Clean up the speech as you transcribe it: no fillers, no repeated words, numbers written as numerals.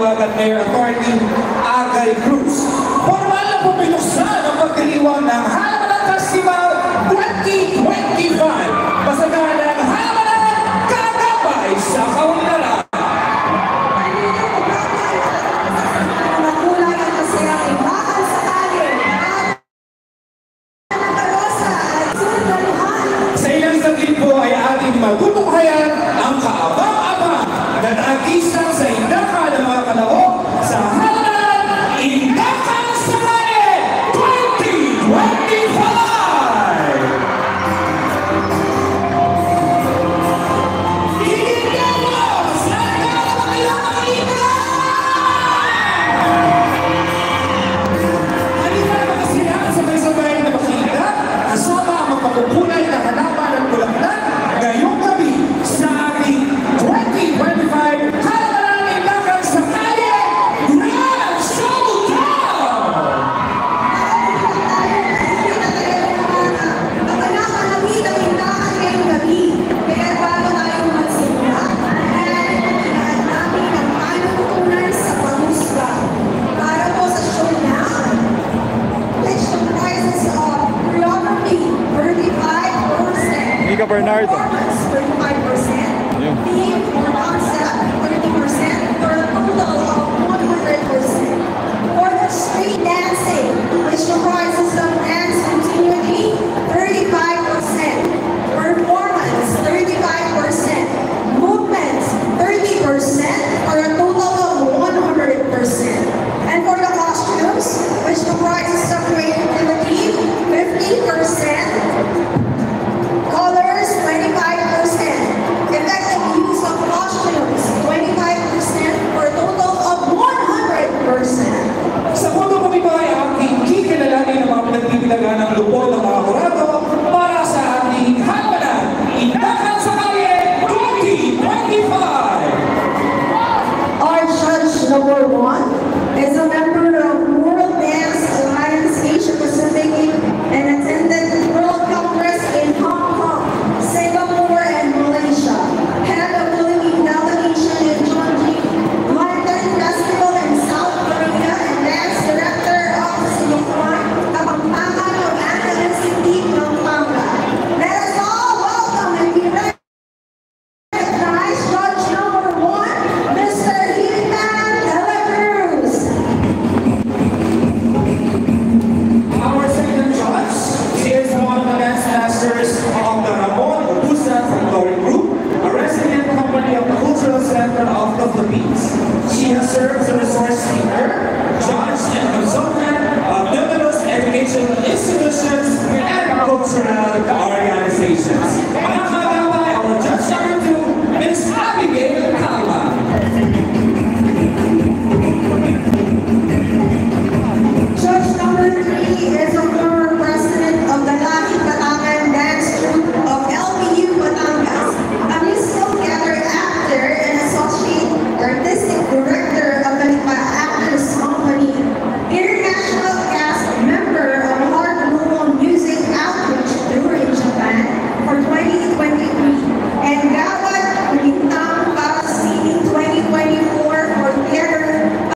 nanawagan Mayor Attorney Agay Cruz. Formal na po pinuksan ang pagdiriwang ng Halaman Festival 2025. Pasagahan ng Halaman Kagabay sa Kaunlaran. Sa ilang saglit po ay ating magtutunghayan ang kaabang-abang na nag-isang sa Indaka ng mga kalahok sa Halaman Indaka Sumane 2025! Pagkukulay na halaman ng bulaklak ngayong gabi sa ating 2025 Halaman Indaka sa Kalye Grand Showdown! Napanapanawid ang Indaka ngayong gabi. Kaya bago tayo magsimula, kailangan namin ang panutunan sa pangusga. Para po sa show na, let's prizes of choreography, 35%. Mika Bernardo. Performance, 35%. Theme or concept, 30%. For a total of 100%. For the street dancing, which comprises of dance continuity, 35%. Performance, 35%. Movements, 30%. For a total of 100%. And for the costumes, which comprises of creativity, 50%. Colors, 25%. Effective use of costumes, 25%. For a total of 100%. Sa puno kami ba ay aking kikinalanin ng mga pinagbibilagan ng lupon ng mga kurado para sa ating Halaman Indaka sa Kalye 2025! Our judge number 1 is a member of World Dance Alliance Asia Pacific and attended World Congress in Hong Kong, Singapore, and Malaysia. Head of Philippine delegation in Chongqing, London Festival in South Korea, and dance director of Singapore, Kapampangan of Angeles City, Pampanga. Let us all welcome and be ready. Recognize judge number 1, Mr. Hitan Dela Cruz. Our second judge is one of the dance masters of the Ramon Ubusan Folkloric Group, a resident company of the Cultural Center of the Philippines. She has served as a resource speaker, judge, and consultant of numerous educational institutions and cultural organizations.